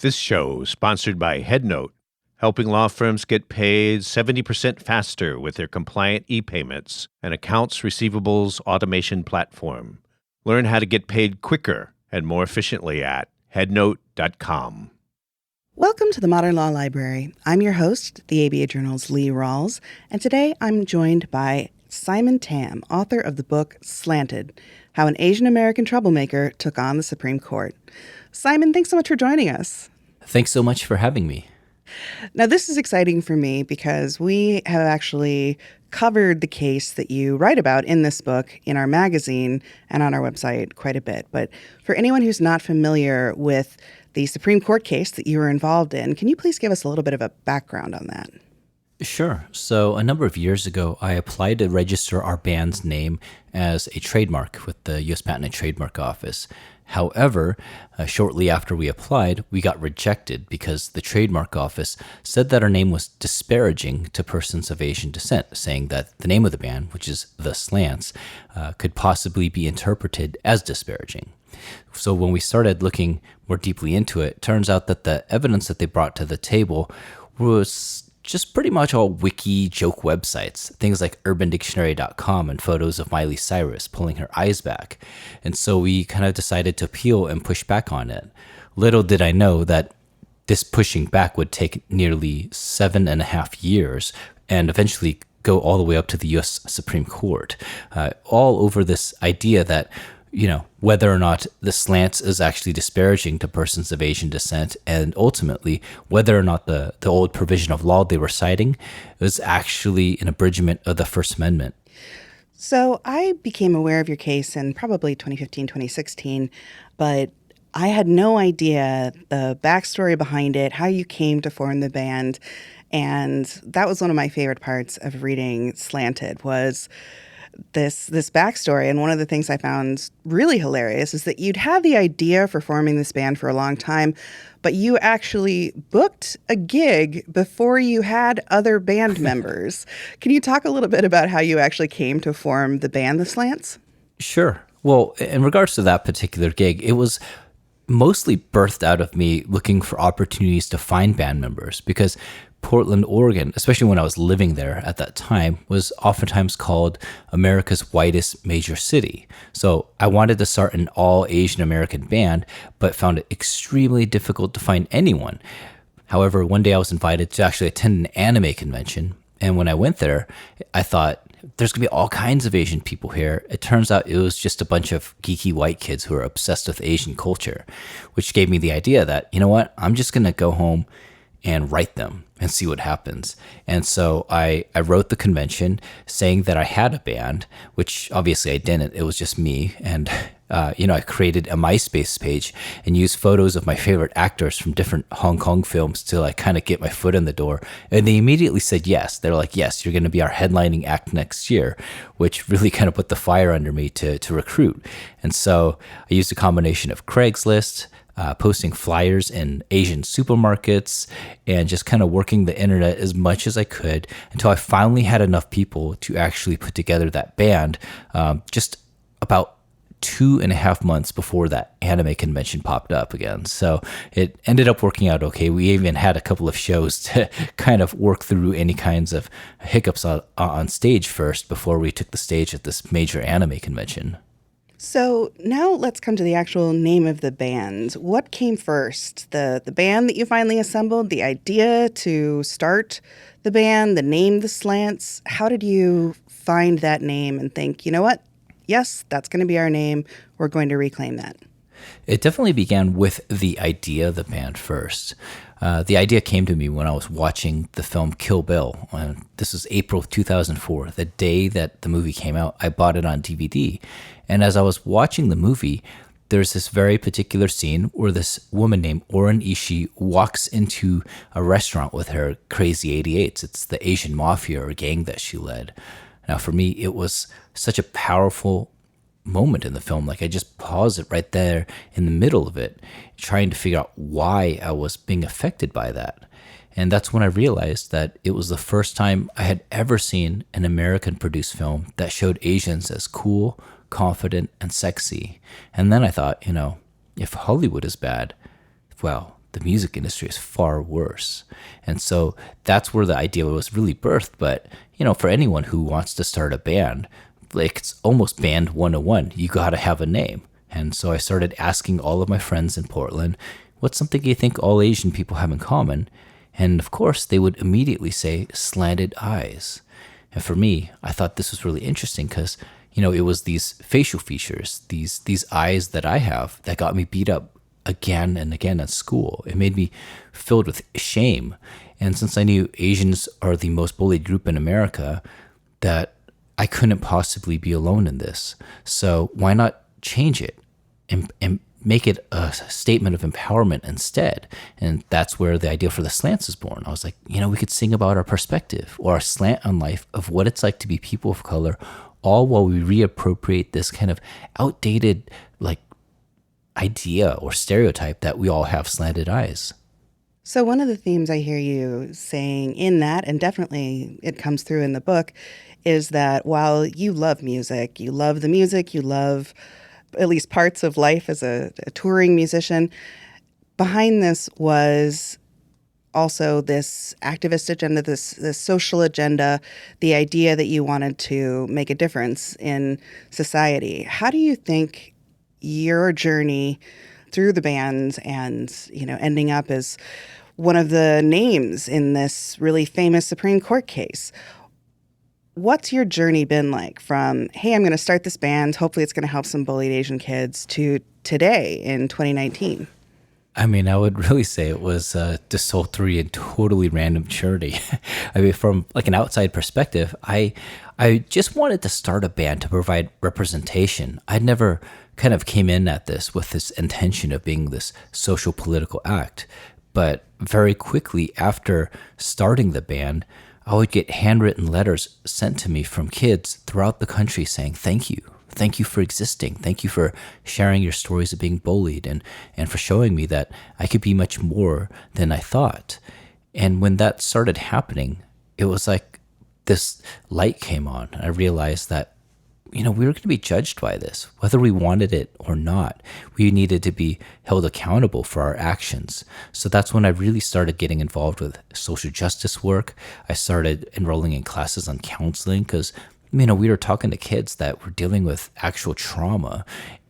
This show is sponsored by HeadNote, helping law firms get paid 70% faster with their compliant e-payments and accounts receivables automation platform. Learn how to get paid quicker and more efficiently at headnote.com. Welcome to the Modern Law Library. I'm your host, the ABA Journal's Lee Rawles, and today I'm joined by Simon Tam, author of the book Slanted, How an Asian American Troublemaker Took on the Supreme Court. Simon, thanks so much for joining us. Thanks so much for having me. Now, this is exciting for me because we have actually covered the case that you write about in this book in our magazine and on our website quite a bit. But for anyone who's not familiar with the Supreme Court case that you were involved in, can you please give us a little bit of a background on that? Sure. So a number of years ago, I applied to register our band's name as a trademark with the U.S. Patent and Trademark Office. However, shortly after we applied, we got rejected because the Trademark Office said that our name was disparaging to persons of Asian descent, saying that the name of the band, which is the Slants, could possibly be interpreted as disparaging. So when we started looking more deeply into it, it turns out that the evidence that they brought to the table was just pretty much all wiki joke websites, things like urbandictionary.com and photos of Miley Cyrus pulling her eyes back. And so we kind of decided to appeal and push back on it. Little did I know that this pushing back would take nearly 7.5 years and eventually go all the way up to the U.S. Supreme Court, all over this idea that, you know, whether or not the slants is actually disparaging to persons of Asian descent, and ultimately whether or not the old provision of law they were citing was actually an abridgment of the First Amendment. So I became aware of your case in probably 2015, 2016, but I had no idea the backstory behind it, how you came to form the band. And that was one of my favorite parts of reading Slanted was this backstory. And one of the things I found really hilarious is that you'd had the idea for forming this band for a long time, but you actually booked a gig before you had other band members. Can you talk a little bit about how you actually came to form the band, the Slants? Sure. Well, in regards to that particular gig, it was mostly birthed out of me looking for opportunities to find band members, because Portland, Oregon, especially when I was living there at that time, was oftentimes called America's whitest major city. So I wanted to start an all Asian American band, but found it extremely difficult to find anyone. However, one day I was invited to actually attend an anime convention. And when I went there, I thought, there's going to be all kinds of Asian people here. It turns out it was just a bunch of geeky white kids who are obsessed with Asian culture, which gave me the idea that, you know what, I'm just going to go home and write them and see what happens. And so I wrote the convention saying that I had a band, which obviously I didn't. It was just me. And, I created a MySpace page and used photos of my favorite actors from different Hong Kong films to like kind of get my foot in the door. And they immediately said yes. They're like, yes, you're going to be our headlining act next year, which really kind of put the fire under me to recruit. And so I used a combination of Craigslist, posting flyers in Asian supermarkets, and just kind of working the internet as much as I could until I finally had enough people to actually put together that band, just about 2.5 months before that anime convention popped up again. So it ended up working out okay. We even had a couple of shows to kind of work through any kinds of hiccups on stage first before we took the stage at this major anime convention. So now let's come to the actual name of the band. What came first? The band that you finally assembled, the idea to start the band, the name, the Slants? How did you find that name and think, you know what? Yes, that's going to be our name. We're going to reclaim that. It definitely began with the idea of the band first. The idea came to me when I was watching the film Kill Bill. This was April 2004, the day that the movie came out. I bought it on DVD. And as I was watching the movie, there's this very particular scene where this woman named Oren Ishii walks into a restaurant with her crazy 88s. It's the Asian mafia or gang that she led. Now, for me, it was such a powerful moment in the film. Like, I just paused it right there in the middle of it, trying to figure out why I was being affected by that. And that's when I realized that it was the first time I had ever seen an American-produced film that showed Asians as cool, confident, and sexy. And then I thought, if Hollywood is bad, well, the music industry is far worse. And so that's where the idea was really birthed. But, for anyone who wants to start a band, like it's almost band 101. You got to have a name. And so I started asking all of my friends in Portland, what's something you think all Asian people have in common? And of course, they would immediately say slanted eyes. And for me, I thought this was really interesting because, it was these facial features, these eyes that I have that got me beat up again and again at school. It made me filled with shame. And since I knew Asians are the most bullied group in America, that I couldn't possibly be alone in this. So why not change it and make it a statement of empowerment instead? And that's where the idea for the Slants was born. I was like, we could sing about our perspective or our slant on life of what it's like to be people of color, all while we reappropriate this kind of outdated idea or stereotype that we all have slanted eyes. So one of the themes I hear you saying in that, and definitely it comes through in the book, is that while you love music, you love the music, you love at least parts of life as a touring musician, behind this was also this activist agenda, this social agenda, the idea that you wanted to make a difference in society. How do you think your journey through the band and, ending up as one of the names in this really famous Supreme Court case, what's your journey been like from, hey, I'm going to start this band, hopefully it's going to help some bullied Asian kids, to today in 2019? I mean, I would really say it was desultory and totally random charity. I mean, from an outside perspective, I just wanted to start a band to provide representation. I'd never kind of came in at this with this intention of being this social political act. But very quickly after starting the band, I would get handwritten letters sent to me from kids throughout the country saying, thank you. Thank you for existing. Thank you for sharing your stories of being bullied and for showing me that I could be much more than I thought. And when that started happening, it was like this light came on. I realized that, we were going to be judged by this, whether we wanted it or not. We needed to be held accountable for our actions. So that's when I really started getting involved with social justice work. I started enrolling in classes on counseling because we were talking to kids that were dealing with actual trauma,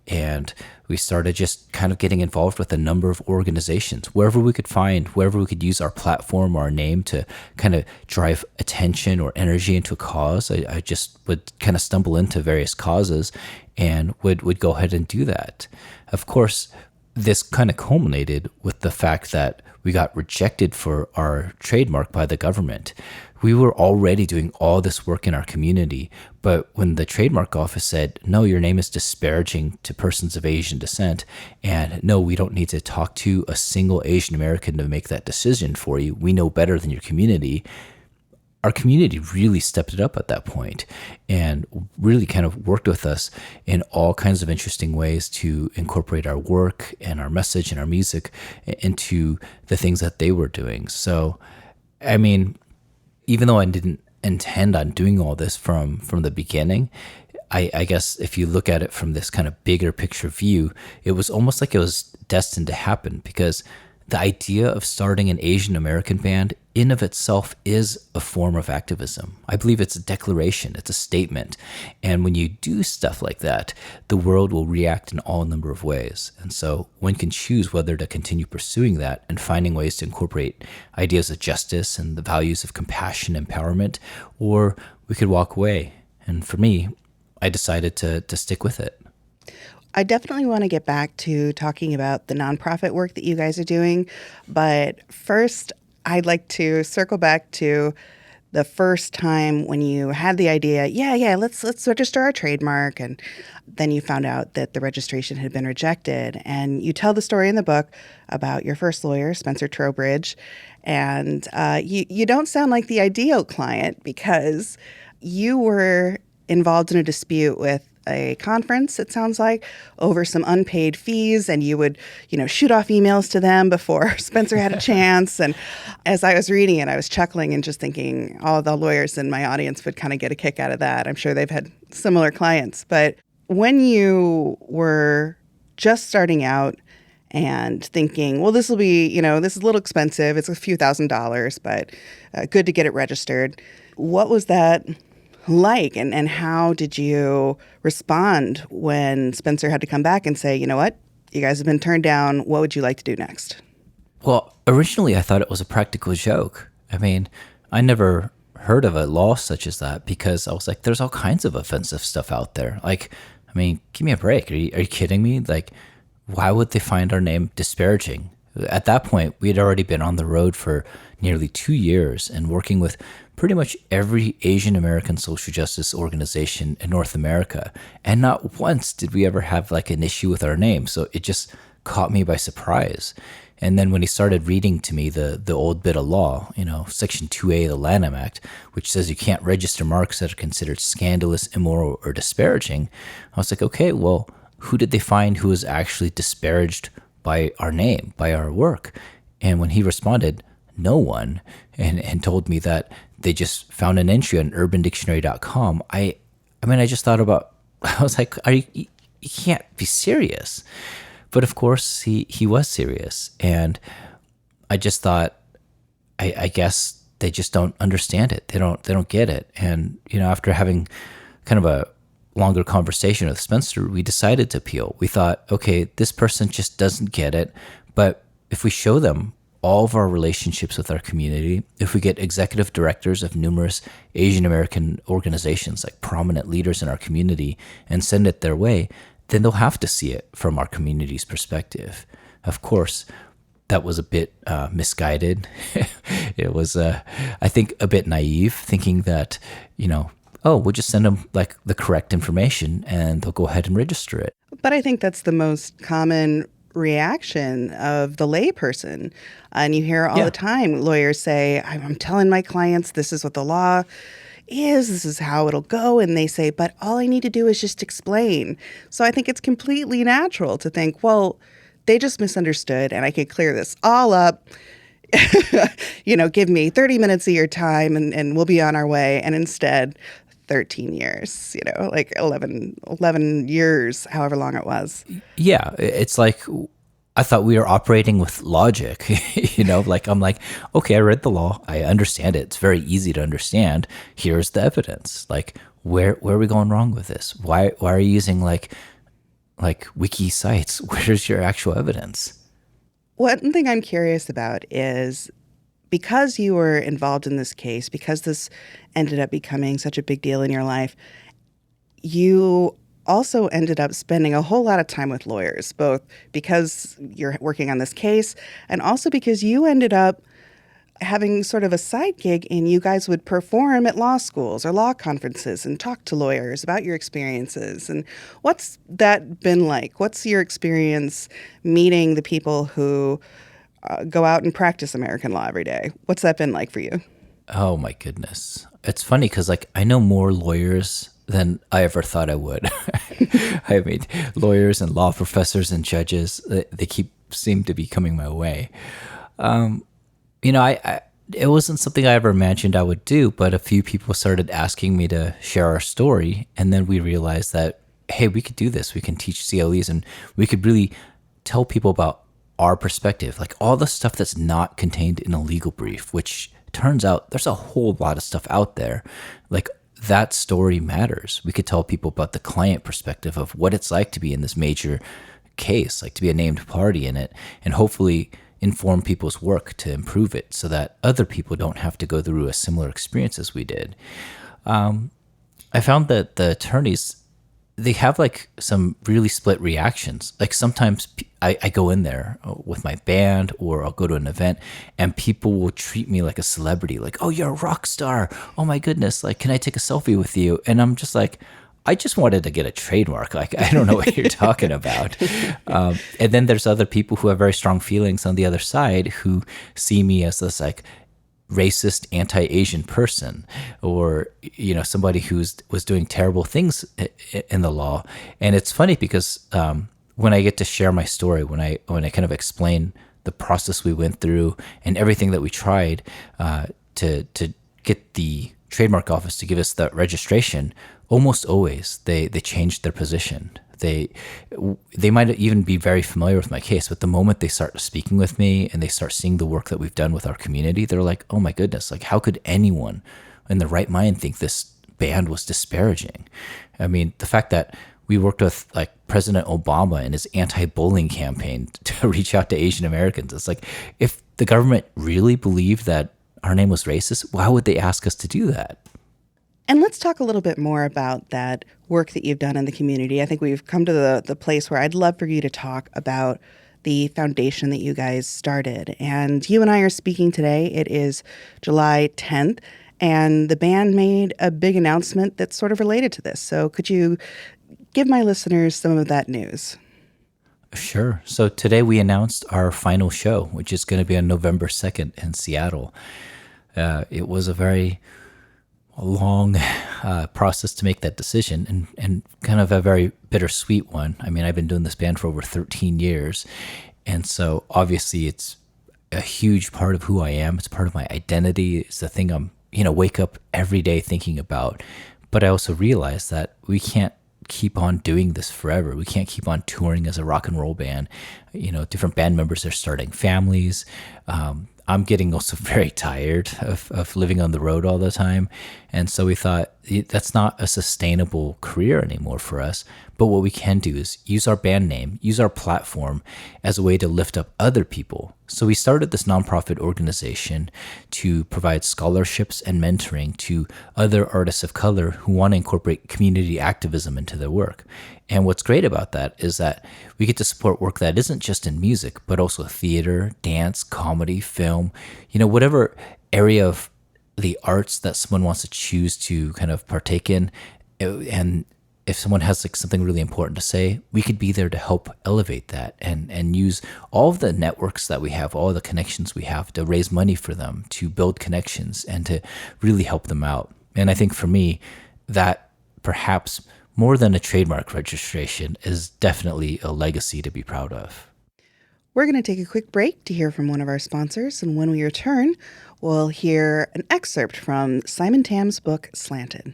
and we started just kind of getting involved with a number of organizations, wherever we could find, wherever we could use our platform or our name to kind of drive attention or energy into a cause. I just would kind of stumble into various causes and would go ahead and do that. Of course, this kind of culminated with the fact that we got rejected for our trademark by the government. We were already doing all this work in our community, but when the trademark office said, no, your name is disparaging to persons of Asian descent, and no, we don't need to talk to a single Asian American to make that decision for you. We know better than your community. Our community really stepped it up at that point and really kind of worked with us in all kinds of interesting ways to incorporate our work and our message and our music into the things that they were doing. So, I mean, even though I didn't intend on doing all this from the beginning, I guess if you look at it from this kind of bigger picture view, it was almost like it was destined to happen, because the idea of starting an Asian American band in of itself is a form of activism. I believe it's a declaration, it's a statement. And when you do stuff like that, the world will react in all number of ways. And so one can choose whether to continue pursuing that and finding ways to incorporate ideas of justice and the values of compassion and empowerment, or we could walk away. And for me, I decided to stick with it. I definitely want to get back to talking about the nonprofit work that you guys are doing. But first, I'd like to circle back to the first time when you had the idea, let's register our trademark. And then you found out that the registration had been rejected. And you tell the story in the book about your first lawyer, Spencer Trowbridge. And you don't sound like the ideal client, because you were involved in a dispute with a conference, it sounds like, over some unpaid fees, and you would, shoot off emails to them before Spencer had a chance. And as I was reading it, I was chuckling and just thinking all the lawyers in my audience would kind of get a kick out of that. I'm sure they've had similar clients. But when you were just starting out and thinking, well, this will be, this is a little expensive. It's a few $1,000s, but good to get it registered. What was that like? And how did you respond when Spencer had to come back and say, you know what, you guys have been turned down. What would you like to do next? Well, originally I thought it was a practical joke. I mean, I never heard of a law such as that because I was like, there's all kinds of offensive stuff out there. Like, I mean, give me a break. Are you kidding me? Like, why would they find our name disparaging? At that point, we had already been on the road for nearly 2 years and working with pretty much every Asian American social justice organization in North America. And not once did we ever have like an issue with our name. So it just caught me by surprise. And then when he started reading to me the old bit of law, Section 2A of the Lanham Act, which says you can't register marks that are considered scandalous, immoral, or disparaging, I was like, okay, well, who did they find who was actually disparaged by our name, by our work? And when he responded, no one, and told me that they just found an entry on urbandictionary.com, I just thought about, I was like, you can't be serious. But of course, he was serious. And I just thought, I guess they just don't understand it. They don't get it. And, after having kind of a longer conversation with Spencer, we decided to appeal. We thought, okay, this person just doesn't get it. But if we show them all of our relationships with our community, if we get executive directors of numerous Asian American organizations, like prominent leaders in our community, and send it their way, then they'll have to see it from our community's perspective. Of course, that was a bit misguided. It was, I think, a bit naive, thinking that, we'll just send them like the correct information and they'll go ahead and register it. But I think that's the most common reaction of the layperson. And you hear all the time lawyers say, I'm telling my clients this is what the law is, this is how it'll go. And they say, but all I need to do is just explain. So I think it's completely natural to think, well, they just misunderstood and I could clear this all up. Give me 30 minutes of your time and we'll be on our way. And instead, 13 years, like 11 years, however long it was. Yeah, it's like I thought we were operating with logic, I'm like, okay, I read the law. I understand it. It's very easy to understand. Here's the evidence. Like, where are we going wrong with this? Why are you using like wiki sites? Where's your actual evidence? One thing I'm curious about is, because you were involved in this case, because this ended up becoming such a big deal in your life, you also ended up spending a whole lot of time with lawyers, both because you're working on this case and also because you ended up having sort of a side gig and you guys would perform at law schools or law conferences and talk to lawyers about your experiences. And what's that been like? What's your experience meeting the people who go out and practice American law every day? What's that been like for you? Oh my goodness. It's funny because I know more lawyers than I ever thought I would. I mean, lawyers and law professors and judges, they seem to be coming my way. It wasn't something I ever imagined I would do, but a few people started asking me to share our story. And then we realized that, hey, we could do this. We can teach CLEs and we could really tell people about our perspective, like all the stuff that's not contained in a legal brief, which turns out there's a whole lot of stuff out there. Like, that story matters. We could tell people about the client perspective of what it's like to be in this major case, like to be a named party in it, and hopefully inform people's work to improve it so that other people don't have to go through a similar experience as we did. I found that the attorneys, they have like some really split reactions. Like sometimes I go in there with my band or I'll go to an event and people will treat me like a celebrity. Like, oh, you're a rock star. Oh my goodness. Like, can I take a selfie with you? And I'm just like, I just wanted to get a trademark. Like, I don't know what you're talking about. And then there's other people who have very strong feelings on the other side who see me as this like racist, anti-Asian person, or somebody was doing terrible things in the law. And it's funny because when I get to share my story, when I kind of explain the process we went through and everything that we tried to get the trademark office to give us the registration, almost always they changed their position. They might even be very familiar with my case, but the moment they start speaking with me and they start seeing the work that we've done with our community, they're like, oh my goodness, like how could anyone in their right mind think this band was disparaging? I mean, the fact that we worked with like President Obama and his anti-bullying campaign to reach out to Asian Americans. It's like, if the government really believed that our name was racist, why would they ask us to do that? And let's talk a little bit more about that work that you've done in the community. I think we've come to the place where I'd love for you to talk about the foundation that you guys started. And you and I are speaking today. It is July 10th, and the band made a big announcement that's sort of related to this. So could you give my listeners some of that news? Sure. So today we announced our final show, which is going to be on November 2nd in Seattle. It was a very long process to make that decision, and kind of a very bittersweet one. I mean, I've been doing this band for over 13 years, and so obviously it's a huge part of who I am. It's part of my identity. It's the thing I'm, wake up every day thinking about. But I also realize that we can't keep on doing this forever. We can't keep on touring as a rock and roll band. Different band members are starting families. I'm getting also very tired of living on the road all the time. And so we thought that's not a sustainable career anymore for us. But what we can do is use our band name, use our platform as a way to lift up other people. So we started this nonprofit organization to provide scholarships and mentoring to other artists of color who want to incorporate community activism into their work. And what's great about that is that we get to support work that isn't just in music, but also theater, dance, comedy, film, whatever area of the arts that someone wants to choose to kind of partake in. And if someone has like something really important to say, we could be there to help elevate that and use all of the networks that we have, all the connections we have to raise money for them, to build connections and to really help them out. And I think for me, that perhaps more than a trademark registration is definitely a legacy to be proud of. We're going to take a quick break to hear from one of our sponsors, and when we return, we'll hear an excerpt from Simon Tam's book, Slanted.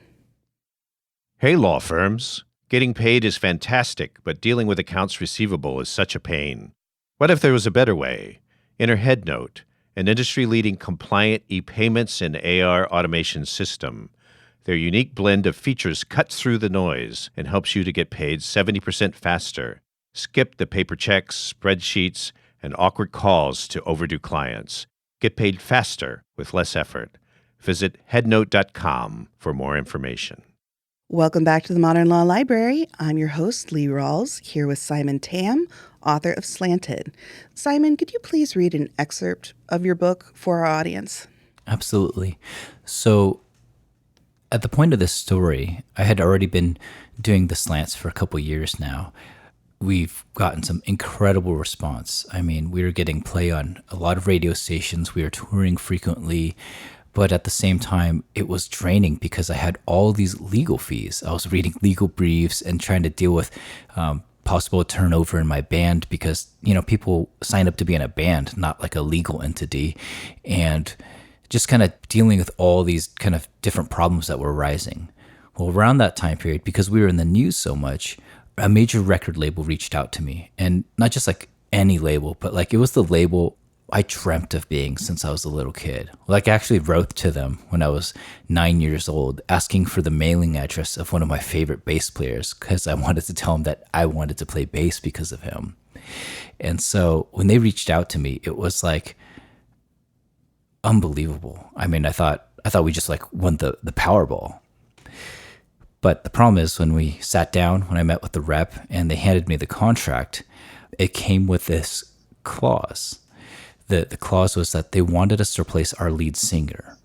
Hey, law firms. Getting paid is fantastic, but dealing with accounts receivable is such a pain. What if there was a better way? Enter HeadNote, an industry-leading compliant e-payments and AR automation system. Their unique blend of features cuts through the noise and helps you to get paid 70% faster. Skip the paper checks, spreadsheets, and awkward calls to overdue clients. Get paid faster with less effort. Visit headnote.com for more information. Welcome back to the Modern Law Library. I'm your host, Lee Rawles, here with Simon Tam, author of Slanted. Simon, could you please read an excerpt of your book for our audience? Absolutely. So at the point of this story, I had already been doing the Slants for a couple years now. We've gotten some incredible response. I mean, we were getting play on a lot of radio stations. We were touring frequently. But at the same time, it was draining because I had all these legal fees. I was reading legal briefs and trying to deal with possible turnover in my band because, people sign up to be in a band, not like a legal entity. And just kind of dealing with all these kind of different problems that were arising. Well, around that time period, because we were in the news so much, a major record label reached out to me. And not just like any label, but like it was the label I dreamt of being since I was a little kid. Like I actually wrote to them when I was 9 years old, asking for the mailing address of one of my favorite bass players because I wanted to tell him that I wanted to play bass because of him. And so when they reached out to me, it was like unbelievable. I mean, I thought we just like won the Powerball. But the problem is when we sat down, when I met with the rep and they handed me the contract, it came with this clause. The clause was that they wanted us to replace our lead singer.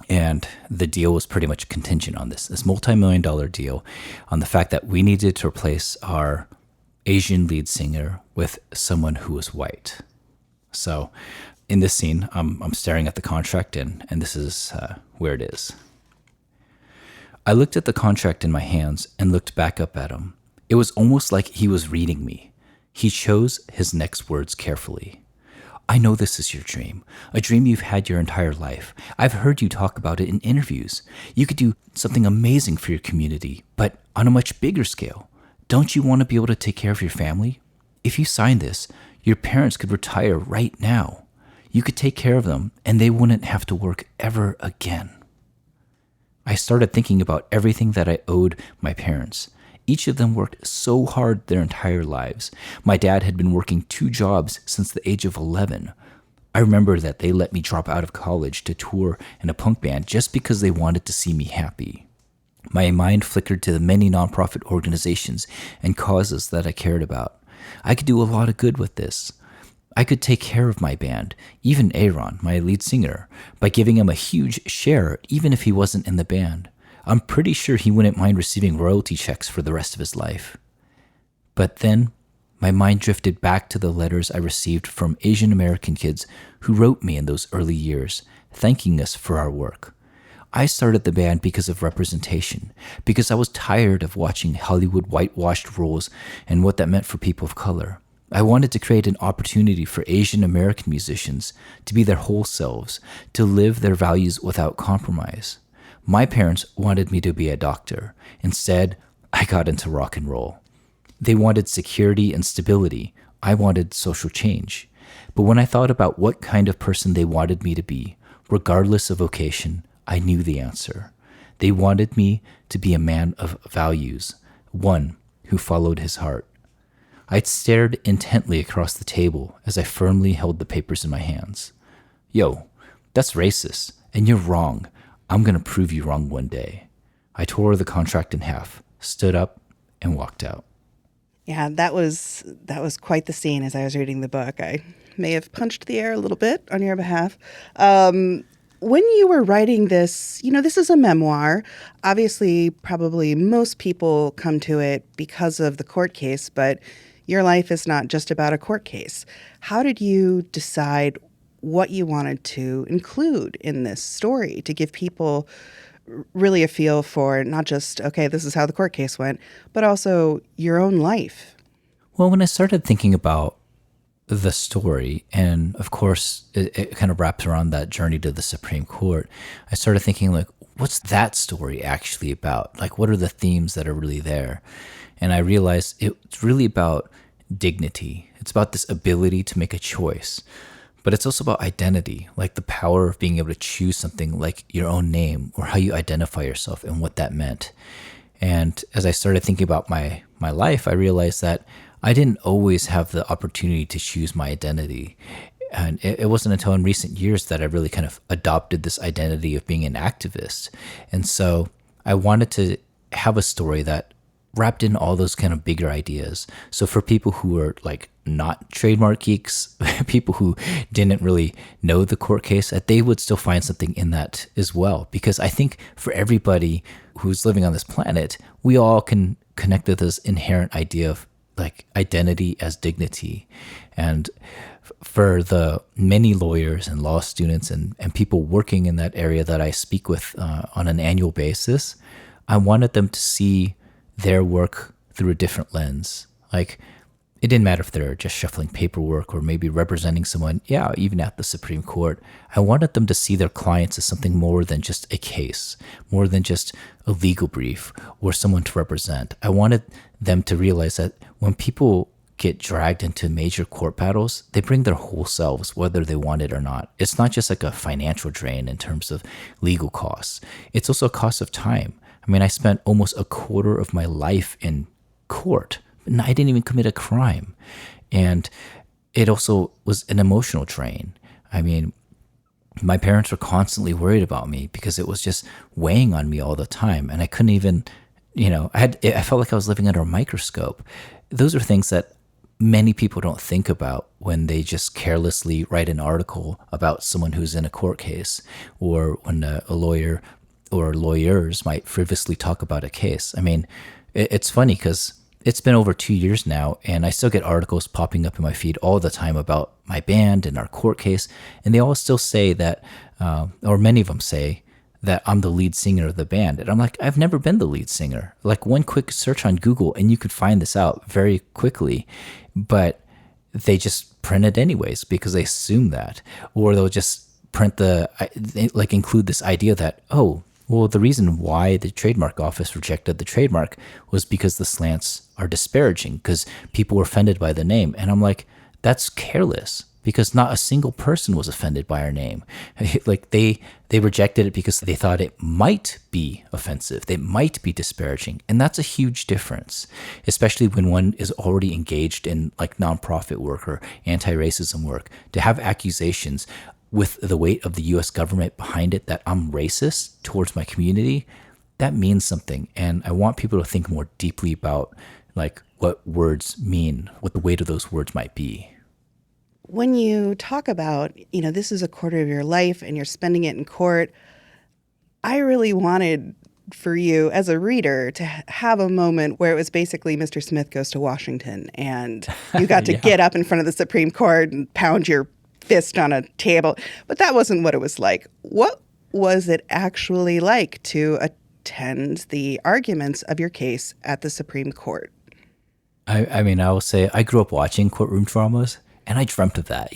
And the deal was pretty much contingent on this multi-million-dollar deal on the fact that we needed to replace our Asian lead singer with someone who was white. So in this scene, I'm staring at the contract and this is where it is. I looked at the contract in my hands and looked back up at him. It was almost like he was reading me. He chose his next words carefully. I know this is your dream, a dream you've had your entire life. I've heard you talk about it in interviews. You could do something amazing for your community, but on a much bigger scale. Don't you want to be able to take care of your family? If you sign this, your parents could retire right now. You could take care of them, and they wouldn't have to work ever again. I started thinking about everything that I owed my parents. Each of them worked so hard their entire lives. My dad had been working 2 jobs since the age of 11. I remember that they let me drop out of college to tour in a punk band just because they wanted to see me happy. My mind flickered to the many nonprofit organizations and causes that I cared about. I could do a lot of good with this. I could take care of my band, even Aaron, my lead singer, by giving him a huge share even if he wasn't in the band. I'm pretty sure he wouldn't mind receiving royalty checks for the rest of his life. But then, my mind drifted back to the letters I received from Asian American kids who wrote me in those early years, thanking us for our work. I started the band because of representation, because I was tired of watching Hollywood whitewashed roles and what that meant for people of color. I wanted to create an opportunity for Asian American musicians to be their whole selves, to live their values without compromise. My parents wanted me to be a doctor. Instead, I got into rock and roll. They wanted security and stability. I wanted social change. But when I thought about what kind of person they wanted me to be, regardless of vocation, I knew the answer. They wanted me to be a man of values, one who followed his heart. I stared intently across the table as I firmly held the papers in my hands. Yo, that's racist, and you're wrong. I'm going to prove you wrong one day. I tore the contract in half, stood up, and walked out. Yeah, that was quite the scene as I was reading the book. I may have punched the air a little bit on your behalf. When you were writing this, this is a memoir. Obviously, probably most people come to it because of the court case, but your life is not just about a court case. How did you decide what you wanted to include in this story to give people really a feel for not just, okay, this is how the court case went, but also your own life? Well, when I started thinking about the story, and of course, it kind of wraps around that journey to the Supreme Court, I started thinking, like, what's that story actually about? Like, what are the themes that are really there? And I realized it's really about dignity. It's about this ability to make a choice. But it's also about identity, like the power of being able to choose something like your own name or how you identify yourself and what that meant. And as I started thinking about my life, I realized that I didn't always have the opportunity to choose my identity. And it wasn't until in recent years that I really kind of adopted this identity of being an activist. And so I wanted to have a story that wrapped in all those kind of bigger ideas. So for people who are like not trademark geeks, people who didn't really know the court case, that they would still find something in that as well. Because I think for everybody who's living on this planet, we all can connect with this inherent idea of like identity as dignity. And for the many lawyers and law students and people working in that area that I speak with on an annual basis, I wanted them to see their work through a different lens. Like, it didn't matter if they're just shuffling paperwork or maybe representing someone, even at the Supreme Court. I wanted them to see their clients as something more than just a case, more than just a legal brief or someone to represent. I wanted them to realize that when people get dragged into major court battles, they bring their whole selves, whether they want it or not. It's not just like a financial drain in terms of legal costs. It's also a cost of time. I mean, I spent almost a quarter of my life in court, and I didn't even commit a crime. And it also was an emotional drain. I mean, my parents were constantly worried about me because it was just weighing on me all the time. And I couldn't even, I felt like I was living under a microscope. Those are things that many people don't think about when they just carelessly write an article about someone who's in a court case, or when a lawyer or lawyers might frivolously talk about a case. I mean, it's funny because it's been over 2 years now, and I still get articles popping up in my feed all the time about my band and our court case, and they all still say that, or many of them say that I'm the lead singer of the band. And I'm like, I've never been the lead singer. Like, one quick search on Google, and you could find this out very quickly, but they just print it anyways because they assume that, or they'll just print include this idea that, oh, Well, the reason why the trademark office rejected the trademark was because the slants are disparaging, because people were offended by the name. And I'm like, that's careless, because not a single person was offended by our name. Like they rejected it because they thought it might be offensive, they might be disparaging. And that's a huge difference, especially when one is already engaged in like nonprofit work or anti-racism work. To have accusations with the weight of the US government behind it that I'm racist towards my community, that means something. And I want people to think more deeply about like what words mean, what the weight of those words might be. When you talk about, this is a quarter of your life and you're spending it in court, I really wanted for you as a reader to have a moment where it was basically Mr. Smith Goes to Washington and you got to Yeah. get up in front of the Supreme Court and pound your fist on a table. But that wasn't what it was like. What was it actually like to attend the arguments of your case at the Supreme Court? I mean, I will say I grew up watching courtroom dramas. And I dreamt of that,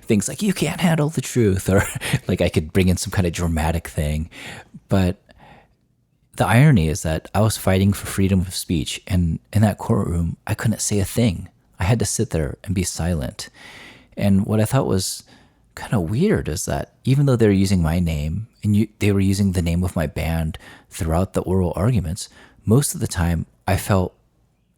things like you can't handle the truth, or like I could bring in some kind of dramatic thing. But the irony is that I was fighting for freedom of speech. And in that courtroom, I couldn't say a thing. I had to sit there and be silent. And what I thought was kind of weird is that even though they were using my name and they were using the name of my band throughout the oral arguments, most of the time I felt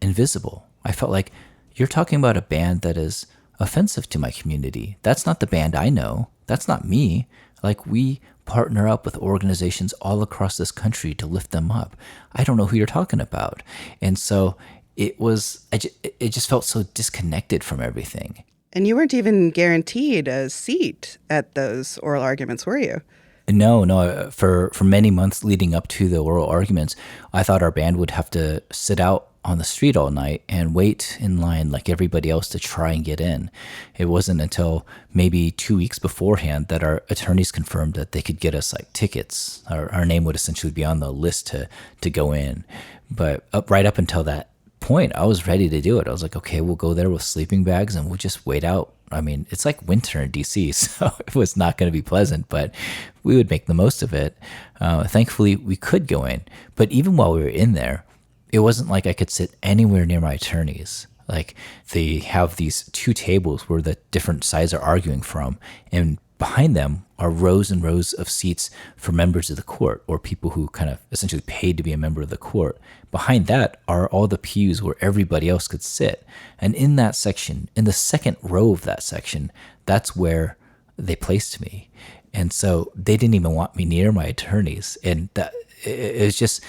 invisible. I felt like you're talking about a band that is offensive to my community. That's not the band I know. That's not me. Like, we partner up with organizations all across this country to lift them up. I don't know who you're talking about. And so it just felt so disconnected from everything. And you weren't even guaranteed a seat at those oral arguments, were you? No. For many months leading up to the oral arguments, I thought our band would have to sit out on the street all night and wait in line like everybody else to try and get in. It wasn't until maybe 2 weeks beforehand that our attorneys confirmed that they could get us like tickets. Our name would essentially be on the list to go in. But right up until that point, I was ready to do it. I was like, okay, we'll go there with sleeping bags and we'll just wait out. I mean, it's like winter in DC, so it was not going to be pleasant, but we would make the most of it. Thankfully, we could go in. But even while we were in there, it wasn't like I could sit anywhere near my attorneys. Like, they have these two tables where the different sides are arguing from, and behind them are rows and rows of seats for members of the court, or people who kind of essentially paid to be a member of the court. Behind that are all the pews where everybody else could sit. And in that section, in the second row of that section, that's where they placed me. And so they didn't even want me near my attorneys. And that it just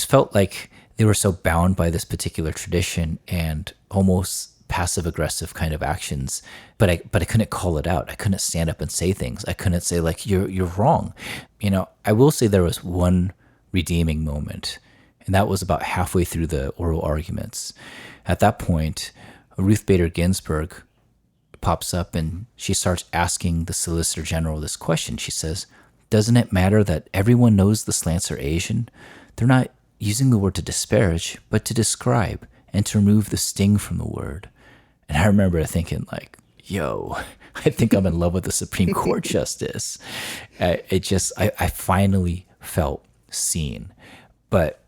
felt like they were so bound by this particular tradition and almost passive aggressive kind of actions, but I couldn't call it out. I couldn't stand up and say things. I couldn't say like, you're wrong. I will say there was one redeeming moment, and that was about halfway through the oral arguments. At that point, Ruth Bader Ginsburg pops up and she starts asking the Solicitor General this question. She says, doesn't it matter that everyone knows the Slants are Asian? They're not using the word to disparage, but to describe and to remove the sting from the word. And I remember thinking like, yo, I think I'm in love with the Supreme Court justice. I finally felt seen. But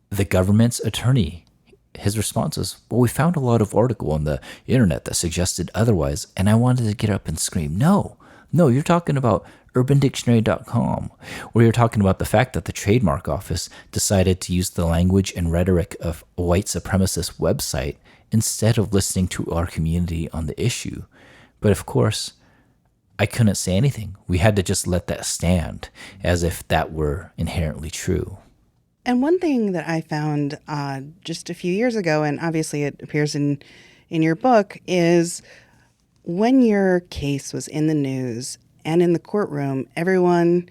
the government's attorney, his response was, well, we found a lot of article on the internet that suggested otherwise. And I wanted to get up and scream, no, you're talking about UrbanDictionary.com, where you're talking about the fact that the trademark office decided to use the language and rhetoric of a white supremacist website instead of listening to our community on the issue. But of course, I couldn't say anything. We had to just let that stand as if that were inherently true. And one thing that I found just a few years ago, and obviously it appears in your book, is when your case was in the news and in the courtroom, everyone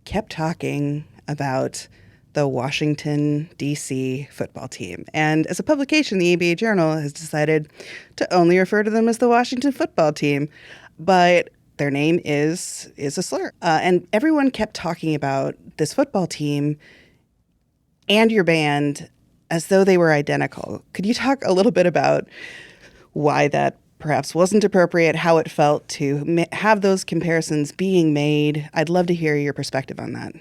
kept talking about the Washington, D.C. football team. And as a publication, the ABA Journal has decided to only refer to them as the Washington football team. But their name is a slur. And everyone kept talking about this football team and your band as though they were identical. Could you talk a little bit about why that perhaps wasn't appropriate, how it felt to have those comparisons being made? I'd love to hear your perspective on that.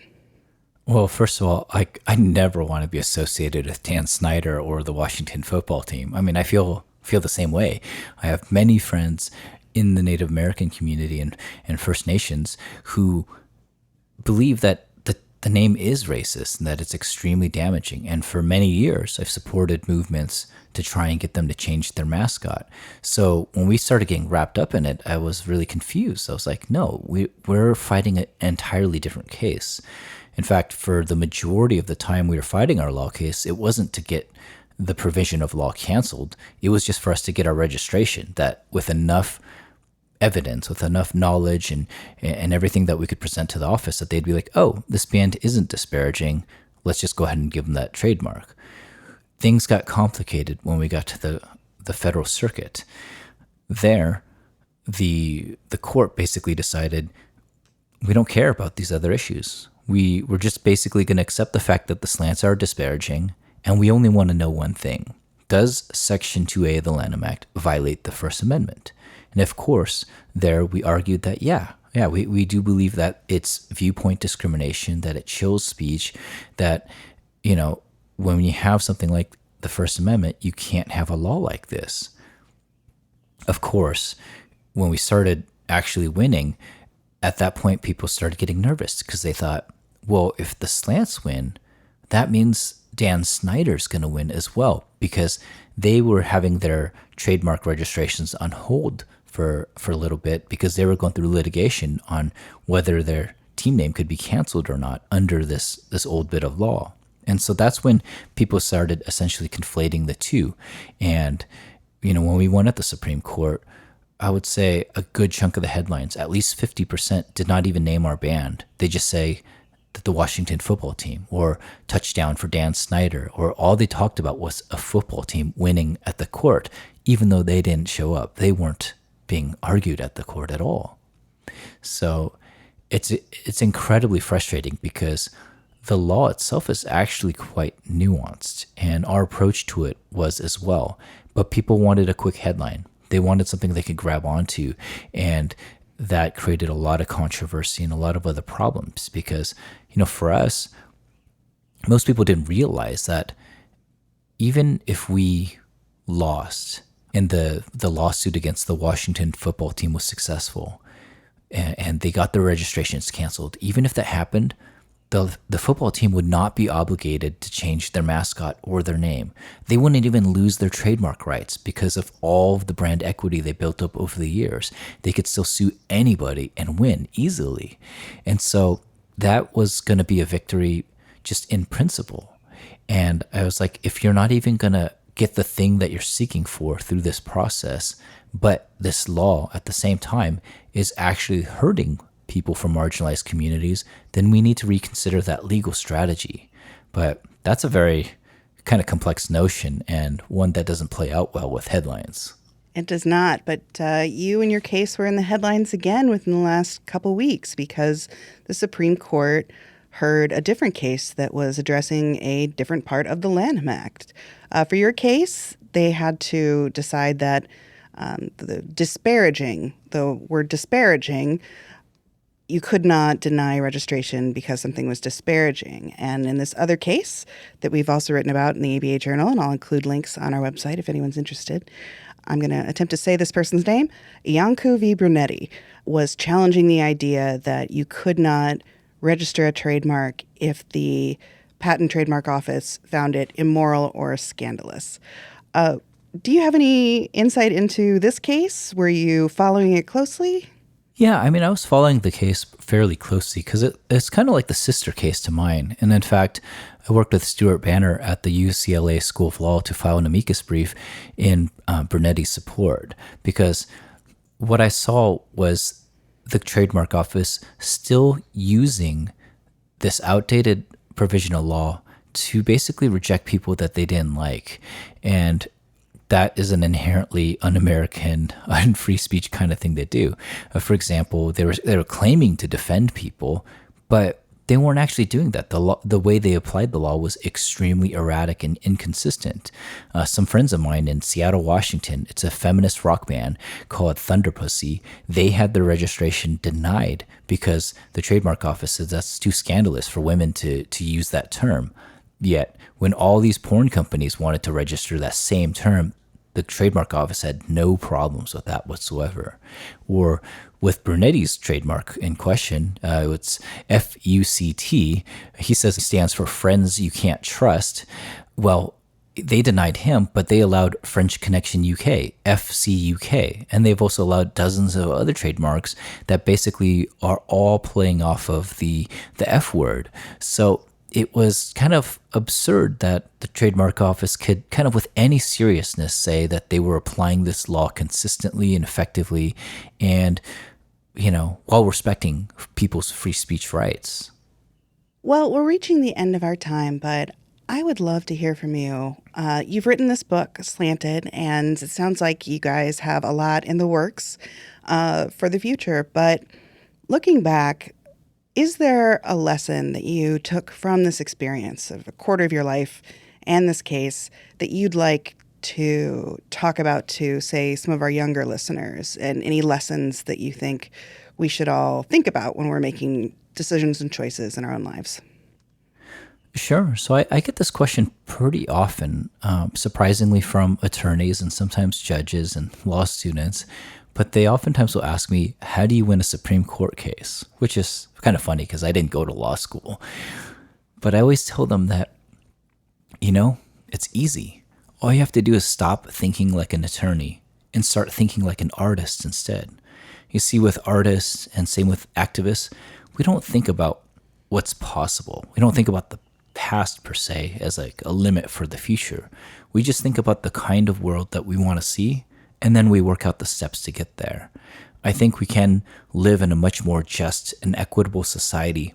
Well, first of all, I never want to be associated with Dan Snyder or the Washington football team. I mean, I feel the same way. I have many friends in the Native American community and First Nations who believe that the name is racist and that it's extremely damaging. And for many years, I've supported movements to try and get them to change their mascot. So when we started getting wrapped up in it, I was really confused. I was like, no, we're fighting an entirely different case. In fact, for the majority of the time we were fighting our law case, it wasn't to get the provision of law canceled. It was just for us to get our registration, that with enough evidence, with enough knowledge and everything that we could present to the office, that they'd be like, oh, this band isn't disparaging. Let's just go ahead and give them that trademark. Things got complicated when we got to the federal circuit. There, the court basically decided, we don't care about these other issues. We're just basically going to accept the fact that the slants are disparaging, and we only want to know one thing. Does Section 2A of the Lanham Act violate the First Amendment? And of course, there we argued that, we do believe that it's viewpoint discrimination, that it chills speech, that, when you have something like the First Amendment, you can't have a law like this. Of course, when we started actually winning, at that point, people started getting nervous because they thought, well, if the slants win, that means Dan Snyder's going to win as well, because they were having their trademark registrations on hold for a little bit because they were going through litigation on whether their team name could be canceled or not under this old bit of law. And so that's when people started essentially conflating the two. And, when we won at the Supreme Court, I would say a good chunk of the headlines, at least 50%, did not even name our band. They just say that the Washington football team, or touchdown for Dan Snyder, or all they talked about was a football team winning at the court, even though they didn't show up. They weren't being argued at the court at all. So it's incredibly frustrating because the law itself is actually quite nuanced, and our approach to it was as well. But people wanted a quick headline. They wanted something they could grab onto, and that created a lot of controversy and a lot of other problems because, for us, most people didn't realize that even if we lost and the lawsuit against the Washington football team was successful and they got their registrations canceled, even if that happened, the football team would not be obligated to change their mascot or their name. They wouldn't even lose their trademark rights because of all of the brand equity they built up over the years. They could still sue anybody and win easily. And so that was going to be a victory just in principle. And I was like, if you're not even going to get the thing that you're seeking for through this process, but this law at the same time is actually hurting people from marginalized communities, then we need to reconsider that legal strategy. But that's a very kind of complex notion and one that doesn't play out well with headlines. It does not, but you and your case were in the headlines again within the last couple weeks because the Supreme Court heard a different case that was addressing a different part of the Lanham Act. For your case, they had to decide that the word disparaging, you could not deny registration because something was disparaging. And in this other case that we've also written about in the ABA Journal, and I'll include links on our website if anyone's interested, I'm going to attempt to say this person's name, Iancu V. Brunetti, was challenging the idea that you could not register a trademark if the Patent Trademark Office found it immoral or scandalous. Do you have any insight into this case? Were you following it closely? Yeah, I mean, I was following the case fairly closely because it's kind of like the sister case to mine. And in fact, I worked with Stuart Banner at the UCLA School of Law to file an amicus brief in Brunetti's support, because what I saw was the Trademark Office still using this outdated provisional law to basically reject people that they didn't like. And that is an inherently un-American, un-free speech kind of thing they do. For example, they were claiming to defend people, but they weren't actually doing that. The way they applied the law was extremely erratic and inconsistent. Some friends of mine in Seattle, Washington, it's a feminist rock band called Thunderpussy. They had their registration denied because the trademark office said that's too scandalous for women to use that term. Yet, when all these porn companies wanted to register that same term, the trademark office had no problems with that whatsoever. Or with Brunetti's trademark in question, it's FUCT. He says it stands for Friends You Can't Trust. Well, they denied him, but they allowed French Connection UK, FCUK. And they've also allowed dozens of other trademarks that basically are all playing off of the F word. So it was kind of absurd that the trademark office could kind of with any seriousness say that they were applying this law consistently and effectively and, while respecting people's free speech rights. Well, we're reaching the end of our time, but I would love to hear from you. You've written this book, Slanted, and it sounds like you guys have a lot in the works for the future. But looking back, is there a lesson that you took from this experience of a quarter of your life and this case that you'd like to talk about to, say, some of our younger listeners, and any lessons that you think we should all think about when we're making decisions and choices in our own lives? Sure. So I get this question pretty often, surprisingly from attorneys and sometimes judges and law students. But they oftentimes will ask me, how do you win a Supreme Court case? Which is kind of funny because I didn't go to law school. But I always tell them that, it's easy. All you have to do is stop thinking like an attorney and start thinking like an artist instead. You see, with artists and same with activists, we don't think about what's possible. We don't think about the past per se as like a limit for the future. We just think about the kind of world that we want to see, and then we work out the steps to get there. I think we can live in a much more just and equitable society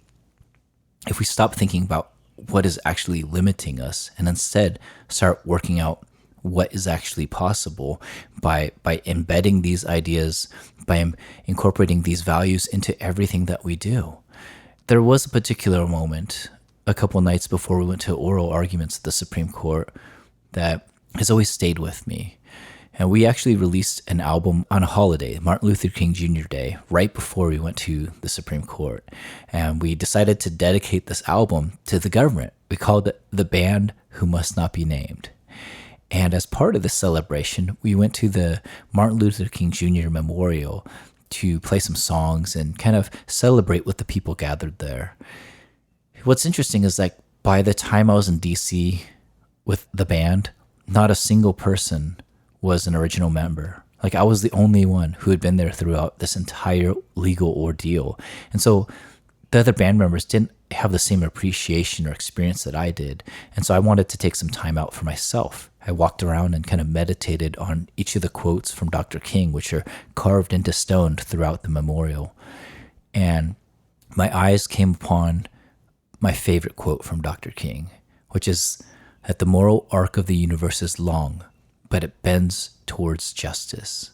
if we stop thinking about what is actually limiting us and instead start working out what is actually possible by embedding these ideas, by incorporating these values into everything that we do. There was a particular moment a couple nights before we went to oral arguments at the Supreme Court that has always stayed with me. And we actually released an album on a holiday, Martin Luther King Jr. Day, right before we went to the Supreme Court. And we decided to dedicate this album to the government. We called it The Band Who Must Not Be Named. And as part of the celebration, we went to the Martin Luther King Jr. Memorial to play some songs and kind of celebrate with the people gathered there. What's interesting is like by the time I was in DC with the band, not a single person was an original member. Like I was the only one who had been there throughout this entire legal ordeal. And so the other band members didn't have the same appreciation or experience that I did. And so I wanted to take some time out for myself. I walked around and kind of meditated on each of the quotes from Dr. King, which are carved into stone throughout the memorial. And my eyes came upon my favorite quote from Dr. King, which is that the moral arc of the universe is long, but it bends towards justice.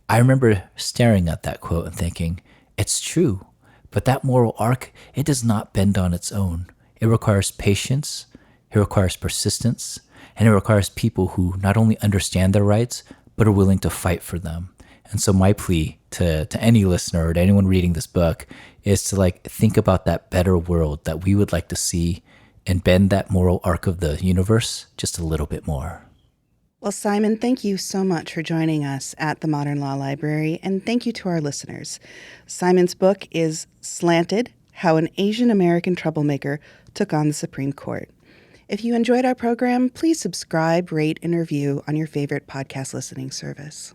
I remember staring at that quote and thinking, it's true, but that moral arc, it does not bend on its own. It requires patience, it requires persistence, and it requires people who not only understand their rights, but are willing to fight for them. And so my plea to any listener or to anyone reading this book is to think about that better world that we would like to see and bend that moral arc of the universe just a little bit more. Well, Simon, thank you so much for joining us at the Modern Law Library, and thank you to our listeners. Simon's book is Slanted: How an Asian American Troublemaker Took on the Supreme Court. If you enjoyed our program, please subscribe, rate, and review on your favorite podcast listening service.